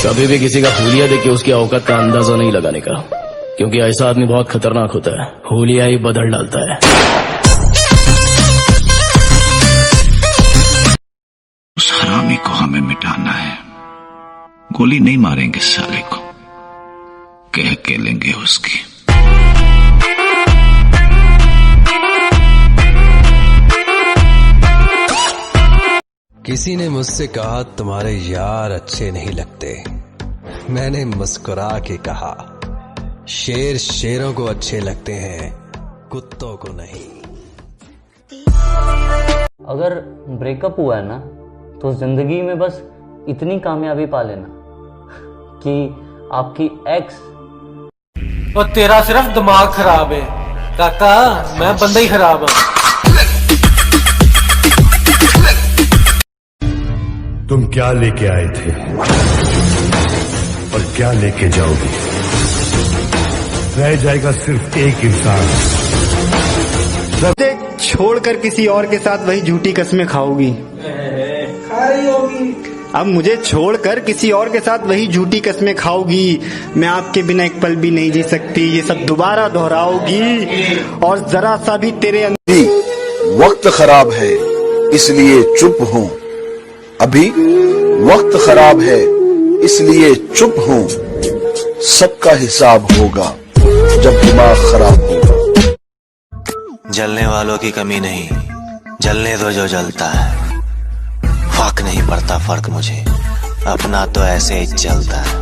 कभी भी किसी का हुलिया देख के उसकी औकात का अंदाजा नहीं लगाने का, क्योंकि ऐसा आदमी बहुत खतरनाक होता है, हुलिया ही बदल डालता है। उस हरामी को हमें मिटाना है। गोली नहीं मारेंगे साले को, कह के लेंगे उसकी। किसी ने मुझसे कहा तुम्हारे यार अच्छे नहीं लगते। मैंने मुस्कुरा के कहा शेर शेरों को अच्छे लगते हैं, कुत्तों को नहीं। अगर ब्रेकअप हुआ है ना तो जिंदगी में बस इतनी कामयाबी पा लेना कि आपकी एक्स। और तेरा सिर्फ दिमाग खराब है काका, मैं बंदा ही खराब हूं। तुम क्या लेके आए थे और क्या लेके जाओगे? रह जाएगा सिर्फ एक इंसान। छोड़कर किसी और के साथ वही झूठी कस्में खाओगी। खा रही होगी। अब मुझे छोड़कर किसी और के साथ वही झूठी कस्में खाओगी। मैं आपके बिना एक पल भी नहीं जी सकती। ये सब दोबारा दोहराओगी और जरा सा भी तेरे अंदर। वक्त खराब है इसलिए चुप हूँ, अभी वक्त खराब है इसलिए चुप हूँ। सबका हिसाब होगा जब दिमाग खराब होगा। जलने वालों की कमी नहीं, जलने दो जो जलता है। फर्क नहीं पड़ता फर्क मुझे, अपना तो ऐसे ही चलता है।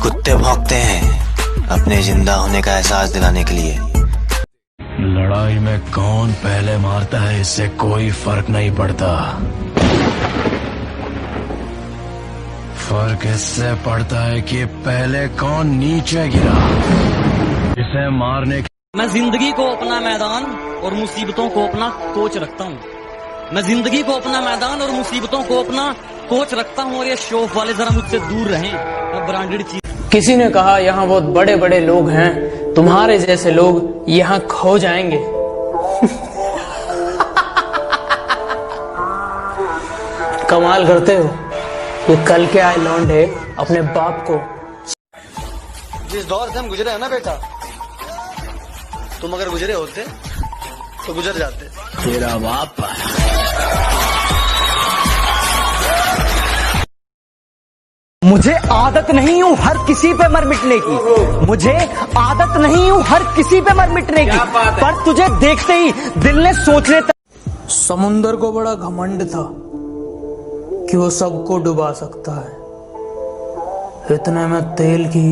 कुत्ते भौंकते हैं अपने जिंदा होने का एहसास दिलाने के लिए। लड़ाई में कौन पहले मारता है इससे कोई फर्क नहीं पड़ता। फर्क इससे पड़ता है कि पहले कौन नीचे गिरा। इसे मारने मैं जिंदगी को अपना मैदान और मुसीबतों को अपना कोच रखता हूँ। मैं जिंदगी को अपना मैदान और मुसीबतों को अपना कोच रखता हूँ। और ये शौफ वाले जरा मुझसे दूर रहें। मैं ब्रांडेड चीज। किसी ने कहा यहाँ बहुत बड़े बड़े लोग हैं, तुम्हारे जैसे लोग यहाँ खो जाएंगे। कमाल करते हो। ये कल के आए लौंडे अपने बाप को। जिस दौर से हम गुजरे हैं ना बेटा, तुम अगर गुजरे होते तो गुजर जाते। तेरा बाप मुझे आदत नहीं हूँ हर किसी पे मर मिटने की। मुझे आदत नहीं हूँ हर किसी पे मर मिटने की, पर तुझे देखते ही दिल ने सोचने तक। समुंदर को बड़ा घमंड था कि वो सबको डुबा सकता है। इतने में तेल की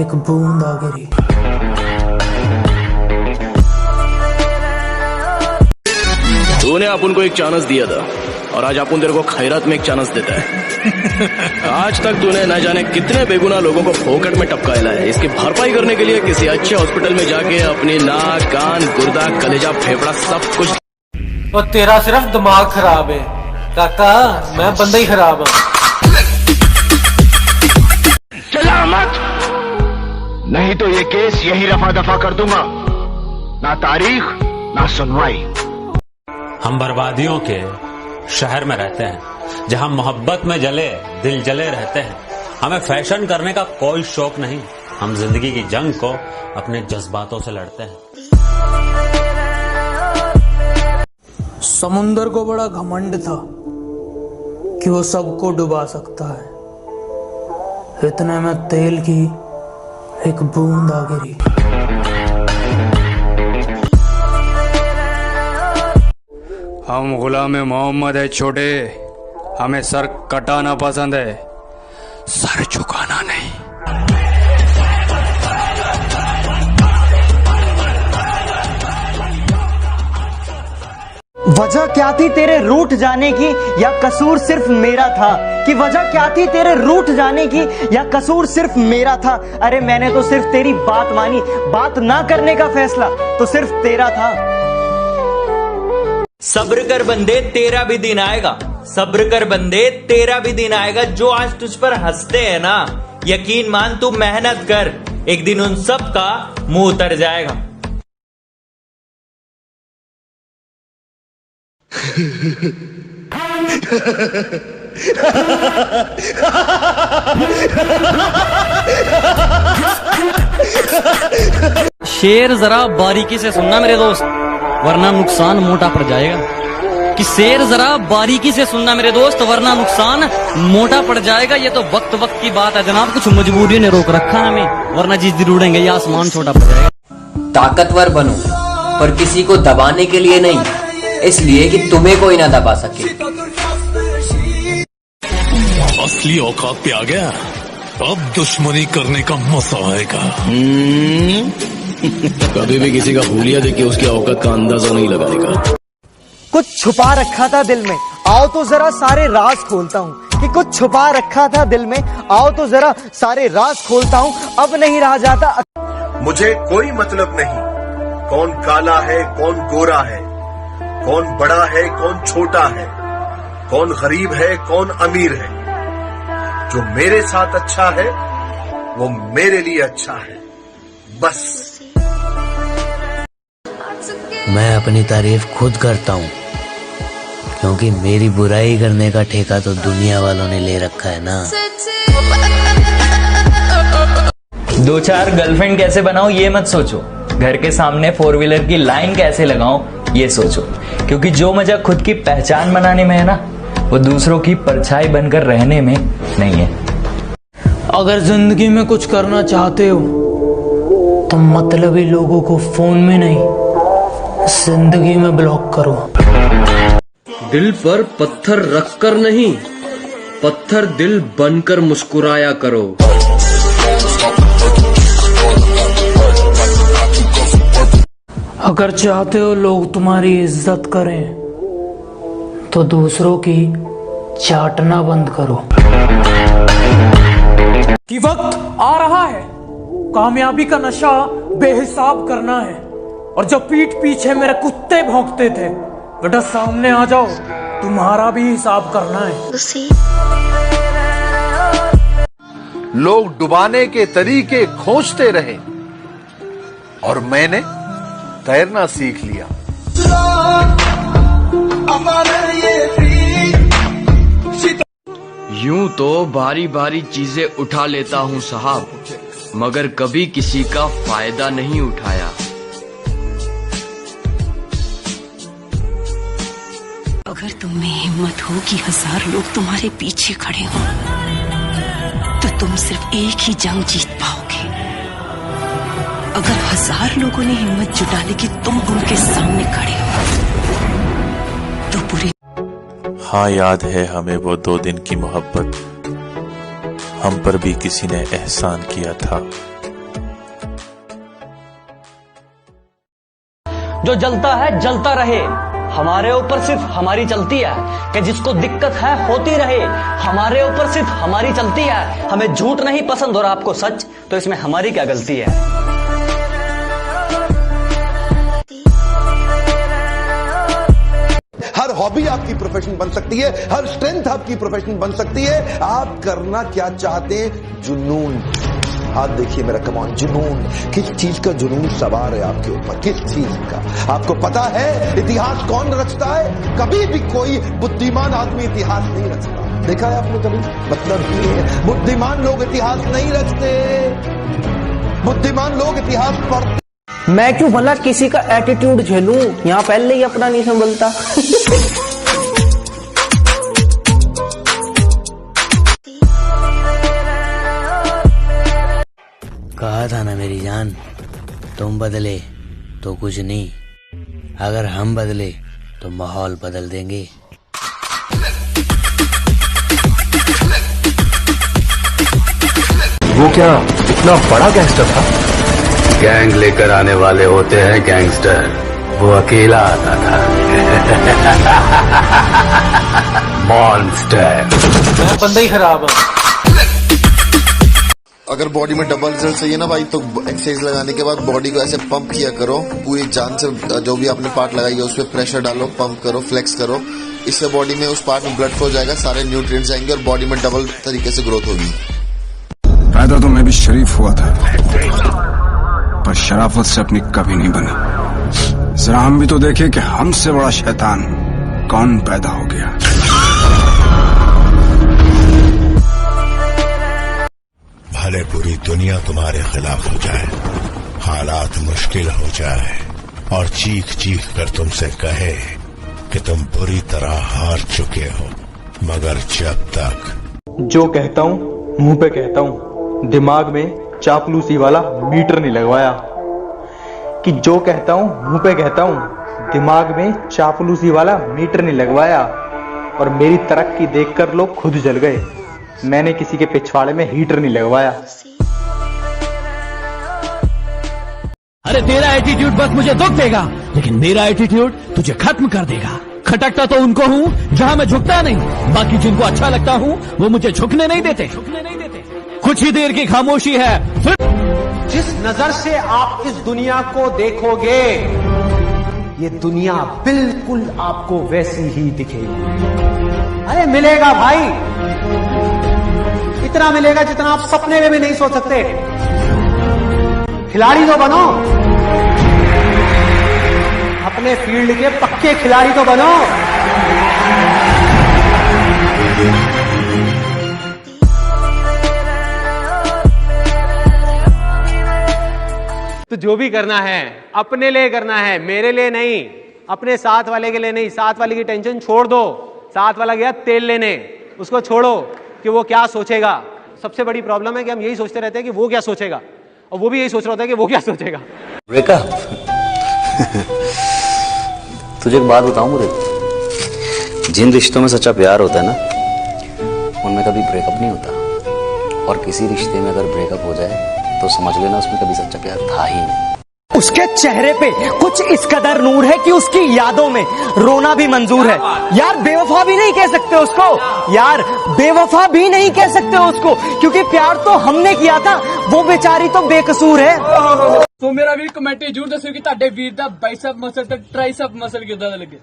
एक बूंद आ गिरी। तूने अपन को एक चांस दिया था और आज अपन तेरे को खैरात में एक चांस देता है। आज तक तूने न जाने कितने बेगुनाह लोगों को फोकट में टपकाया है। इसकी भरपाई करने के लिए किसी अच्छे हॉस्पिटल में जाके अपनी नाक, कान, गुर्दा, कलेजा, फेफड़ा सब कुछ। और तेरा सिर्फ दिमाग खराब है काका, मैं बंदा ही खराब हूं। चला मत, नहीं तो ये केस यही रफा दफा कर दूंगा। ना तारीख ना सुनवाई। हम बर्बादियों के शहर में रहते हैं, जहां मोहब्बत में जले दिल जले रहते हैं। हमें फैशन करने का कोई शौक नहीं। हम जिंदगी की जंग को अपने जज्बातों से लड़ते हैं। समुंदर को बड़ा घमंड था कि वो सबको डुबा सकता है। इतने में तेल की एक बूंद आ गिरी। हम गुलाम मोहम्मद है छोटे, हमें सर कटाना पसंद है, सर झुकाना नहीं। वजह क्या थी तेरे रूठ जाने की, या कसूर सिर्फ मेरा था? कि वजह क्या थी तेरे रूठ जाने की, या कसूर सिर्फ मेरा था? अरे मैंने तो सिर्फ तेरी बात मानी, बात ना करने का फैसला तो सिर्फ तेरा था। सब्र कर बंदे, तेरा भी दिन आएगा। सब्र कर बंदे, तेरा भी दिन आएगा। जो आज तुझ पर हंसते हैं ना, यकीन मान तू मेहनत कर, एक दिन उन सब का मुंह उतर जाएगा। शेर जरा बारीकी से सुनना मेरे दोस्त, वरना नुकसान मोटा पड़ जाएगा। कि शेर जरा बारीकी से सुनना मेरे दोस्त, वरना नुकसान मोटा पड़ जाएगा। ये तो वक्त वक्त की बात है जनाब, कुछ मजबूरी ने रोक रखा है हमें, वरना जिस दिन उड़ेंगे ये आसमान छोटा पड़ जाएगा। ताकतवर बनो, पर किसी को दबाने के लिए नहीं, इसलिए कि तुम्हें कोई ना दबा सके। असली औकात पे आ गया, अब दुश्मनी करने का मजा आएगा। कभी भी किसी का हुलिया देख के उसकी औकात का अंदाजा नहीं लगाने का। कुछ छुपा रखा था दिल में, आओ तो जरा सारे राज खोलता हूँ। कि कुछ छुपा रखा था दिल में, आओ तो जरा सारे राज खोलता हूँ। अब नहीं रहा जाता। मुझे कोई मतलब नहीं कौन काला है कौन गोरा है, कौन बड़ा है कौन छोटा है, कौन गरीब है कौन अमीर है। जो मेरे साथ अच्छा है वो मेरे लिए अच्छा है, बस। मैं अपनी तारीफ खुद करता हूँ, क्योंकि मेरी बुराई करने का ठेका तो दुनिया वालों ने ले रखा है ना। 2-4 गर्लफ्रेंड कैसे बनाऊं ये मत सोचो, घर के सामने 4 व्हीलर की लाइन कैसे लगाऊं ये सोचो। क्योंकि जो मजा खुद की पहचान बनाने में है ना, वो दूसरों की परछाई बनकर रहने में नहीं है। अगर जिंदगी में कुछ करना चाहते हो तो मतलबी लोगों को फोन में नहीं, जिंदगी में ब्लॉक करो। दिल पर पत्थर रखकर नहीं, पत्थर दिल बनकर मुस्कुराया करो। अगर चाहते हो लोग तुम्हारी इज्जत करें तो दूसरों की चाटना बंद करो। कि वक्त आ रहा है, कामयाबी का नशा बेहिसाब करना है। और जब पीठ पीछे मेरे कुत्ते भौंकते थे, बेटा सामने आ जाओ, तुम्हारा भी हिसाब करना है। लोग डुबाने के तरीके खोजते रहे और मैंने तैरना सीख लिया। यूं तो बारी बारी चीजें उठा लेता हूँ साहब, मगर कभी किसी का फायदा नहीं उठाया। अगर तुम में हिम्मत हो कि 1000 लोग तुम्हारे पीछे खड़े हों, तो तुम सिर्फ एक ही जंग जीत पाओगे। अगर 1000 लोगों ने हिम्मत जुटा ली कि तुम उनके सामने खड़े हो, तो पूरी। हाँ, याद है हमें वो 2 दिन की मोहब्बत, हम पर भी किसी ने एहसान किया था। जो जलता है जलता रहे, हमारे ऊपर सिर्फ हमारी चलती है। कि जिसको दिक्कत है होती रहे, हमारे ऊपर सिर्फ हमारी चलती है। हमें झूठ नहीं पसंद और आपको सच, तो इसमें हमारी क्या गलती है। हर हॉबी आपकी प्रोफेशन बन सकती है, हर स्ट्रेंथ आपकी प्रोफेशन बन सकती है। आप करना क्या चाहते हैं? जुनून। आप देखिए मेरा कमान, जुनून। किस चीज का जुनून सवार है आपके ऊपर, किस चीज का? आपको पता है इतिहास कौन रचता है? कभी भी कोई बुद्धिमान आदमी इतिहास नहीं रचता। देखा है आपने कभी? मतलब ये है, बुद्धिमान लोग इतिहास नहीं रचते, बुद्धिमान लोग इतिहास पढ़ते। मैं क्यों भला किसी का एटीट्यूड झेलूं, यहाँ पहले ही अपना नहीं संभलता। कहा था ना मेरी जान, तुम बदले तो कुछ नहीं, अगर हम बदले तो माहौल बदल देंगे। वो क्या इतना बड़ा गैंगस्टर था? गैंग लेकर आने वाले होते हैं गैंगस्टर, वो अकेला आता था। मॉन्स्टर। मैं बंदा ही खराब है। अगर बॉडी में डबल रिजल्ट चाहिए ना भाई, तो एक्सरसाइज लगाने के बाद बॉडी को ऐसे पंप किया करो, पूरी जान से जो भी आपने पार्ट लगाई है उस पर प्रेशर डालो, पंप करो, फ्लेक्स करो। इससे बॉडी में उस पार्ट में ब्लड फ्लो जाएगा, सारे न्यूट्रिएंट्स जाएंगे और बॉडी में डबल तरीके से ग्रोथ होगी। पैदा तो मैं भी शरीफ हुआ था, पर शराफत से अपनी कभी नहीं बनी। जरा हम भी तो देखें कि हमसे बड़ा शैतान कौन पैदा हो गया। दुनिया तुम्हारे खिलाफ हो जाए, हालात मुश्किल हो जाए और चीख चीख कर तुमसे कहे कि तुम बुरी तरह हार चुके हो, मगर जब तक जो कहता हूँ मुंह पे कहता हूँ, दिमाग में चापलूसी वाला मीटर नहीं लगवाया। कि जो कहता हूँ मुंह पे कहता हूँ, दिमाग में चापलूसी वाला मीटर नहीं लगवाया। और मेरी तरक्की देखकर लोग खुद जल गए, मैंने किसी के पिछवाड़े में हीटर नहीं लगवाया। अरे तेरा एटीट्यूड बस मुझे दुख देगा, लेकिन मेरा एटीट्यूड तुझे खत्म कर देगा। खटकता तो उनको हूँ जहाँ मैं झुकता नहीं, बाकी जिनको अच्छा लगता हूँ वो मुझे झुकने नहीं देते। कुछ ही देर की खामोशी है, फिर जिस नजर से आप इस दुनिया को देखोगे, ये दुनिया बिल्कुल आपको वैसी ही दिखेगी। अरे मिलेगा भाई, इतना मिलेगा जितना आप सपने में भी नहीं सोच सकते। खिलाड़ी तो बनो, अपने फील्ड के पक्के खिलाड़ी तो बनो। तो जो भी करना है अपने लिए करना है, मेरे लिए नहीं, अपने साथ वाले के लिए नहीं। साथ वाले की टेंशन छोड़ दो, साथ वाला गया तेल लेने, उसको छोड़ो कि वो क्या सोचेगा। सबसे बड़ी प्रॉब्लम है कि हम यही सोचते रहते हैं कि वो क्या सोचेगा, और वो भी यही सोच रहा होता है कि वो क्या सोचेगा। रेखा, तुझे एक बात बताऊं मुझे, जिन रिश्तों में सच्चा प्यार होता है ना, उनमें कभी ब्रेकअप नहीं होता। और किसी रिश्ते में अगर ब्रेकअप हो जाए तो समझ लेना उसमें कभी सच्चा प्यार था ही नहीं। उसके चेहरे पे कुछ इस कदर नूर है कि उसकी यादों में रोना भी मंजूर है। यार बेवफा भी नहीं कह सकते उसको, यार बेवफा भी नहीं कह सकते उसको, क्योंकि प्यार तो हमने किया था, वो बेचारी तो बेकसूर है। तो मेरा भी कमेंट जरूर दसो कि ਤੁਹਾਡੇ ਵੀਰ ਦਾ ਬਾਈਸੈਪ ਮਸਲ ਤੇ ਟ੍ਰਾਈਸੈਪ ਮਸਲ ਕਿਦਾਂ ਦਾ ਲੱਗੇ।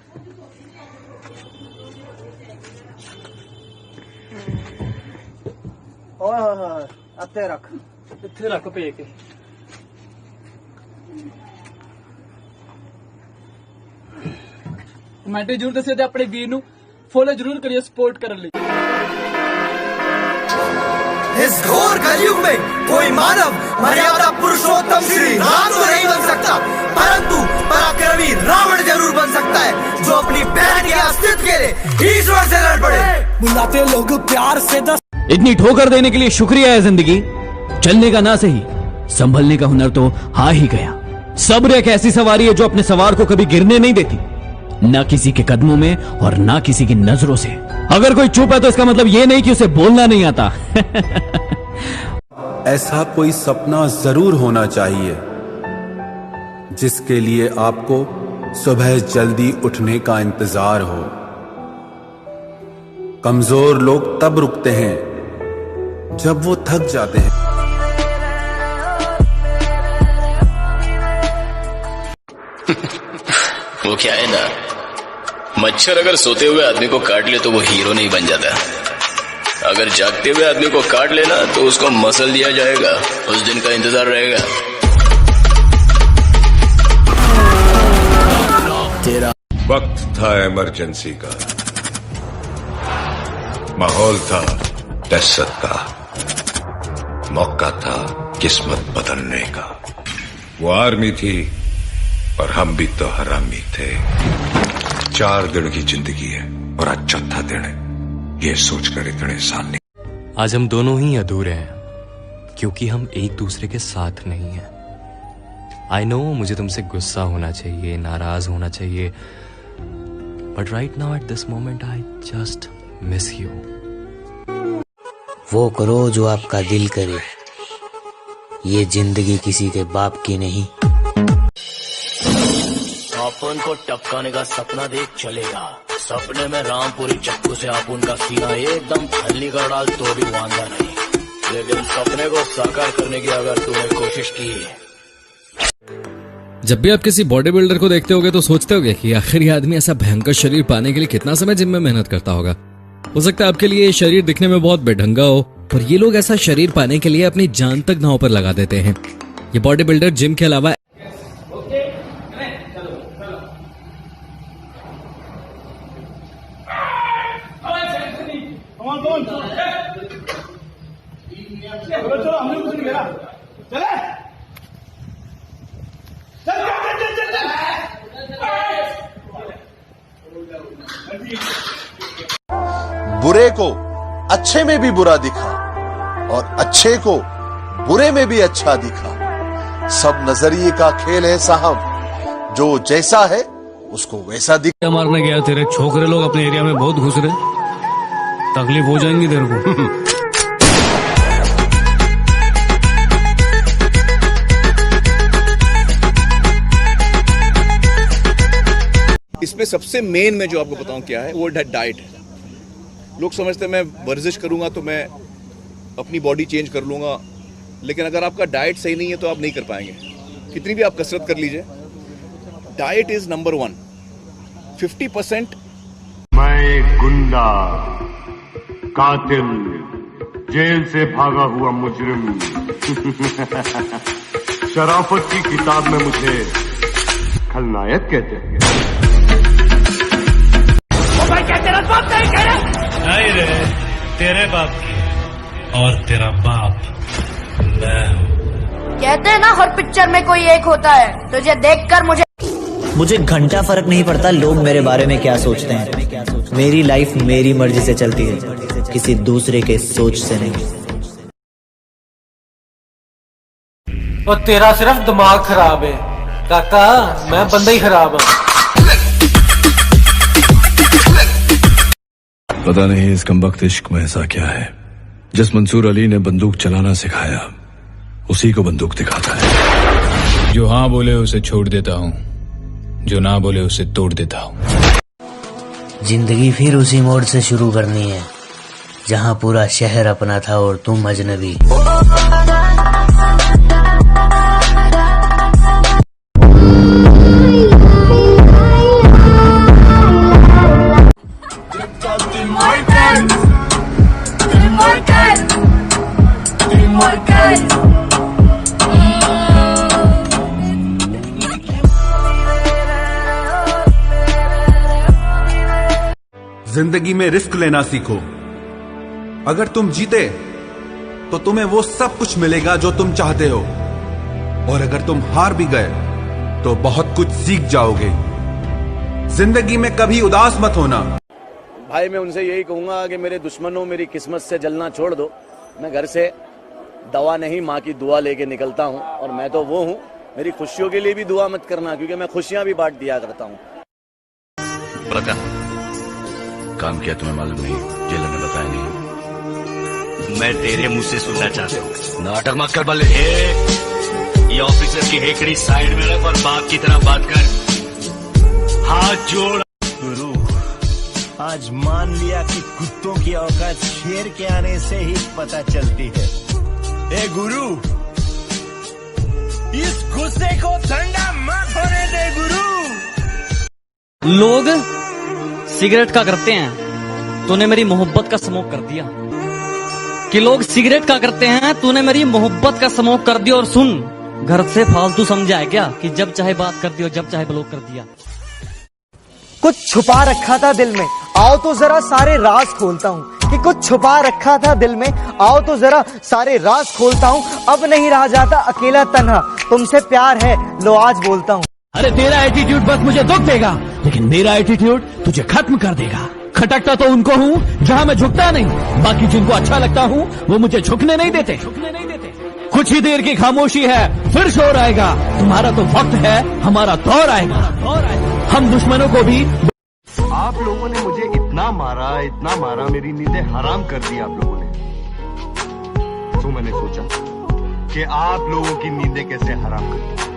ਓਏ ਹੋਏ ਹੋਏ, ਇੱਥੇ ਰੱਖ ਪੇ ਕੇ। ਕਮੈਂਟ ਜਰੂਰ ਦੱਸਿਓ ਤੇ ਆਪਣੇ ਵੀਰ ਨੂੰ ਫੋਲੋ ਜਰੂਰ ਕਰਿਓ ਸਪੋर्ट ਕਰਨ ਲਈ। इस घोर कलयुग में कोई मानव मर्यादा पुरुषोत्तम श्री राम तो नहीं बन सकता, परंतु पराक्रमी रावण जरूर बन सकता है, जो अपनी बहन के अस्तित्व के लिए ईश्वर से लड़ पड़े। बुलाते लोग प्यार से इतनी ठोकर देने के लिए शुक्रिया है जिंदगी, चलने का ना सही संभलने का हुनर तो आ ही गया। सब्र एक ऐसी सवारी है जो अपने सवार को कभी गिरने नहीं देती, ना किसी के कदमों में और ना किसी की नजरों से। अगर कोई चुप है तो इसका मतलब ये नहीं कि उसे बोलना नहीं आता। ऐसा कोई सपना जरूर होना चाहिए जिसके लिए आपको सुबह जल्दी उठने का इंतजार हो। कमजोर लोग तब रुकते हैं जब वो थक जाते हैं। वो क्या है ना, मच्छर अगर सोते हुए आदमी को काट ले तो वो हीरो नहीं बन जाता, अगर जागते हुए आदमी को काट लेना तो उसको मसल दिया जाएगा, उस दिन का इंतजार रहेगा। तेरा वक्त था इमरजेंसी का, माहौल था दहशत का, मौका था किस्मत बदलने का। वो आर्मी थी और हम भी तो हरामी थे। 4 दिन की जिंदगी है और आज चौथा दिन है, ये सोचकर इतने साल नहीं। आज हम दोनों ही अधूरे हैं क्योंकि हम एक दूसरे के साथ नहीं हैं। आई नो मुझे तुमसे गुस्सा होना चाहिए, नाराज होना चाहिए, but right now at this moment I just miss you. वो करो जो आपका दिल करे, ये जिंदगी किसी के बाप की नहीं। अपन को टपकाने का सपना देख चलेगा, सपने में रामपुरी चक्कू से आप उनका सीना एकदम छलनी कर डाल तो भी वांदा नहीं, लेकिन सपने को साकार करने की अगर तूने कोशिश की। जब भी आप किसी बॉडी बिल्डर को देखते होगे तो सोचते होगे कि आखिर ये आदमी ऐसा भयंकर शरीर पाने के लिए कितना समय जिम में मेहनत करता होगा। हो सकता है आपके लिए ये शरीर दिखने में बहुत बेढंगा हो, पर ये लोग ऐसा शरीर पाने के लिए अपनी जान तक नाव पर लगा देते हैं। ये बॉडी बिल्डर जिम के अलावा चलो हमने कुछ नहीं करा चले बुरे को अच्छे में भी बुरा दिखा और अच्छे को बुरे में भी अच्छा दिखा। सब नजरिए का खेल है साहब, जो जैसा है उसको वैसा दिखा। मारने गया तेरे छोकरे लोग अपने एरिया में बहुत घुस रहे, तकलीफ हो जाएंगी तेरे को। इसमें सबसे मेन मैं जो आपको बताऊं क्या है, वो डाइट है। लोग समझते हैं मैं वर्जिश करूंगा तो मैं अपनी बॉडी चेंज कर लूंगा, लेकिन अगर आपका डाइट सही नहीं है तो आप नहीं कर पाएंगे। कितनी भी आप कसरत कर लीजिए, डाइट इज नंबर 1। 50% मैं एक गुंडा, कातिल, जेल से भागा हुआ मुजरिम शराफत की किताब में मुझे खलनायक कहते हैं। भाई क्या तेरा बाप नहीं कह रहा? नहीं रे, तेरे बाप की, और तेरा बाप मैं हूँ। कहते हैं ना हर पिक्चर में कोई एक होता है, तुझे देखकर मुझे घंटा फर्क नहीं पड़ता लोग मेरे बारे में क्या सोचते हैं। मेरी लाइफ मेरी मर्जी से चलती है, किसी दूसरे के सोच से नहीं। और तेरा सिर्फ दिमाग खराब है काका, मैं बंदा ही खराब हूँ। पता नहीं इस कमबख्त इश्क में ऐसा क्या है, जिस मंसूर अली ने बंदूक चलाना सिखाया उसी को बंदूक दिखाता है। जो हाँ बोले उसे छोड़ देता हूँ, जो ना बोले उसे तोड़ देता हूँ। जिंदगी फिर उसी मोड़ से शुरू करनी है जहाँ पूरा शहर अपना था और तुम अजनबी। जिंदगी में रिस्क लेना सीखो। अगर तुम जीते तो तुम्हें वो सब कुछ मिलेगा जो तुम चाहते हो, और अगर तुम हार भी गए तो बहुत कुछ सीख जाओगे। जिंदगी में कभी उदास मत होना। भाई मैं उनसे यही कहूंगा कि मेरे दुश्मनों मेरी किस्मत से जलना छोड़ दो। मैं घर से दवा नहीं माँ की दुआ लेके निकलता हूँ, और मैं तो वो हूँ, मेरी खुशियों के लिए भी दुआ मत करना, क्योंकि मैं खुशियां भी बांट दिया करता हूँ। काम किया तुम्हें मालूम नहीं, जेलर ने बताया नहीं। मैं तेरे मुंह से सुनना चाहता हूँ। नाटक मत कर बल्ले। ये ऑफिसर की हेकड़ी साइड में रख और बाप की तरह बात कर। हाथ जोड़। गुरु, आज मान लिया कि कुत्तों की औकात शेर के आने से ही पता चलती है। ए गुरु, इस गुस्से को ठंडा मत होने दे गुरु। लोग सिगरेट का करते हैं, तूने मेरी मोहब्बत का स्मोक कर दिया। कि लोग सिगरेट का करते हैं, तूने मेरी मोहब्बत का स्मोक कर दिया। और सुन, घर से फालतू समझा है क्या कि जब चाहे बात कर दिया, जब चाहे ब्लॉक कर दिया। कुछ छुपा रखा था दिल में, आओ तो जरा सारे राज खोलता हूँ। कि कुछ छुपा रखा था दिल में, आओ तो जरा सारे राज खोलता हूँ। अब नहीं रह जाता अकेला तन्हा, तुमसे प्यार है लो आज बोलता हूँ। अरे तेरा एटीट्यूड बस मुझे दुख देगा, लेकिन मेरा एटीट्यूड तुझे खत्म कर देगा। खटकता तो उनको हूँ जहाँ मैं झुकता नहीं, बाकी जिनको अच्छा लगता हूँ वो मुझे झुकने नहीं देते। कुछ ही देर की खामोशी है, फिर शोर आएगा। तुम्हारा तो वक्त है, हमारा दौर आएगा। हम दुश्मनों को भी। आप लोगों ने मुझे इतना मारा, मेरी नींदें हराम कर दी आप लोगों ने। तो मैंने सोचा कि आप लोगों की नींदें कैसे हराम कर दूं।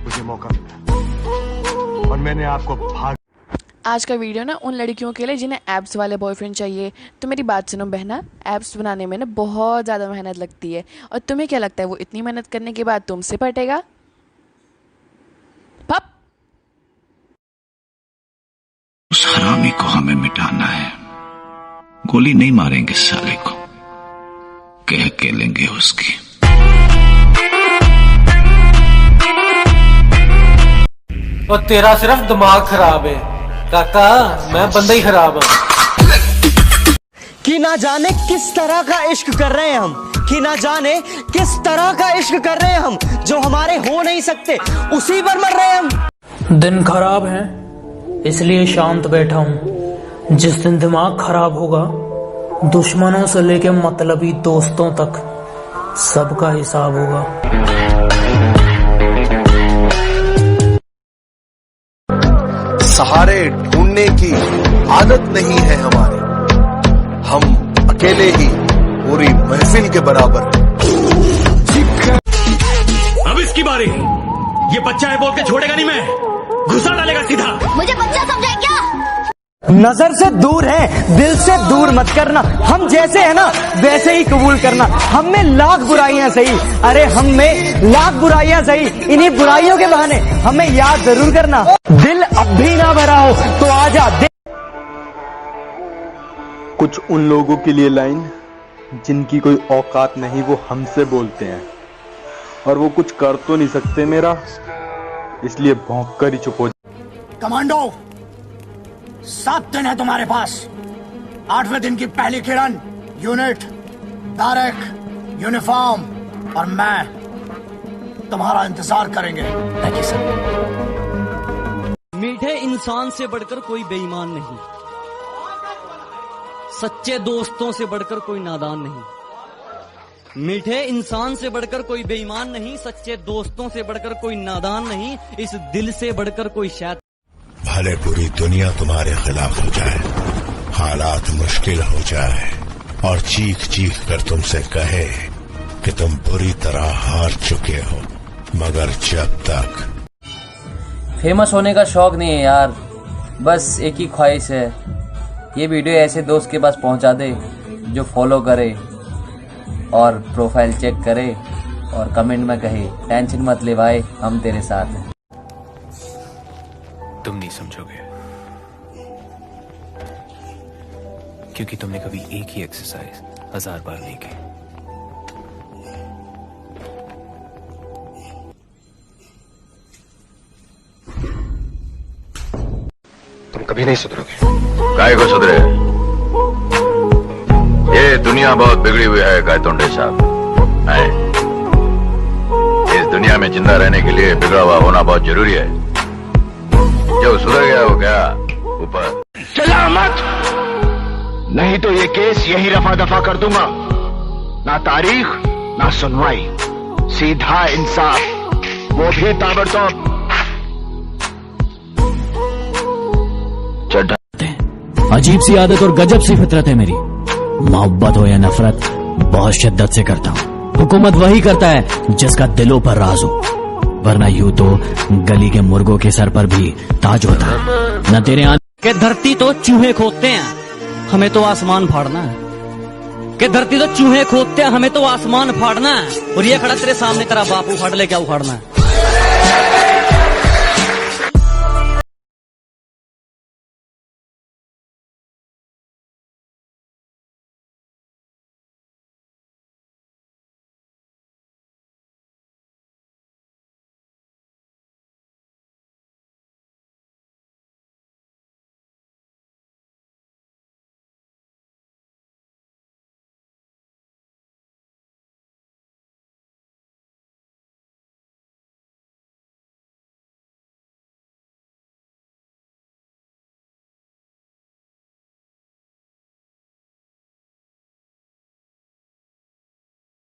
मुझे मौका मिला और मैंने आपको भाग। आज का वीडियो ना उन लड़कियों के लिए जिन्हें एब्स वाले बॉयफ्रेंड चाहिए। तो मेरी बात सुनो बहना, एब्स बनाने में ना बहुत ज़्यादा मेहनत लगती है, और तुम्हें क्या लगता है वो इतनी मेहनत करने के बाद तुमसे पटेगा? पप उस हरामी को हमें मिटाना है। गोली नहीं मारेंगे साले को, कह के लेंगे उसकी। और तेरा सिर्फ दिमाग खराब है काका, मैं बंदा ही खराब हूँ। कि कि ना जाने किस तरह का इश्क कर रहे हैं हम, कि ना जाने किस तरह का इश्क कर रहे हैं हम, जो हमारे हो नहीं सकते उसी पर मर रहे हैं हम। दिन खराब है इसलिए शांत बैठा हूं। जिस दिन दिमाग खराब होगा, दुश्मनों से लेके मतलबी दोस्तों तक सबका हिसाब होगा। सहारे ढूंढने की आदत नहीं है हमारी, हम अकेले ही पूरी महफिल के बराबर। अब इसकी बारी। ये बच्चा है बोल के छोड़ेगा नहीं मैं, घुसा डालेगा सीधा। मुझे बच्चा समझा क्या? नजर से दूर है, दिल से दूर मत करना। हम जैसे है ना वैसे ही कबूल करना। हम में लाख बुराइयां सही, अरे हम में लाख बुराइयां सही, इन्हीं बुराइयों के बहाने हमें याद जरूर करना। दिल अब भी ना भरा हो तो आजा। कुछ उन लोगों के लिए लाइन जिनकी कोई औकात नहीं, वो हमसे बोलते हैं और वो कुछ कर तो नहीं सकते मेरा, इसलिए भौंक कर ही चुप हो। कमांडो, 7 दिन है तुम्हारे पास। 8वें दिन की पहली किरण, यूनिट, तारक, यूनिफॉर्म और मैं तुम्हारा इंतजार करेंगे। मीठे इंसान से बढ़कर कोई बेईमान नहीं, सच्चे दोस्तों से बढ़कर कोई नादान नहीं। मीठे इंसान से बढ़कर कोई बेईमान नहीं, सच्चे दोस्तों से बढ़कर कोई नादान नहीं, इस दिल से बढ़कर कोई शैतान। भले पूरी दुनिया तुम्हारे खिलाफ हो जाए, हालात मुश्किल हो जाए और चीख चीख कर तुमसे कहे कि तुम बुरी तरह हार चुके हो, मगर जब तक फेमस होने का शौक नहीं है यार, बस एक ही ख्वाहिश है, ये वीडियो ऐसे दोस्त के पास पहुंचा दे जो फॉलो करे और प्रोफाइल चेक करे और कमेंट में कहे टेंशन मत ले भाई, हम तेरे साथ हैं। तुम नहीं समझोगे, क्योंकि तुमने कभी एक ही एक्सरसाइज 1000 बार नहीं की। तुम कभी नहीं सुधरोगे। काहे को सुधरे? ये दुनिया बहुत बिगड़ी हुई है गायतोंडे साहब। इस दुनिया में जिंदा रहने के लिए बिगड़ा हुआ होना बहुत जरूरी है। जो सुधर गया वो गया ऊपर। चला मत, नहीं तो ये केस यही रफा दफा कर दूंगा। ना तारीख ना सुनवाई, सीधा इंसाफ, वो भी ताबड़तोड़। अजीब सी आदत और गजब सी फितरत है मेरी। मोहब्बत हो या नफरत बहुत शिद्दत से करता हूँ। हुकूमत वही करता है जिसका दिलों पर राज हो, वरना यूं तो गली के मुर्गों के सर पर भी ताज होता है। न तेरे के धरती तो चूहे खोदते हैं, हमें तो आसमान फाड़ना है। कि धरती तो चूहे खोदते हैं, हमें तो आसमान फाड़ना है। और ये खड़ा तेरे सामने तेरा बाप उखाड़ ले, क्या उखाड़ना है?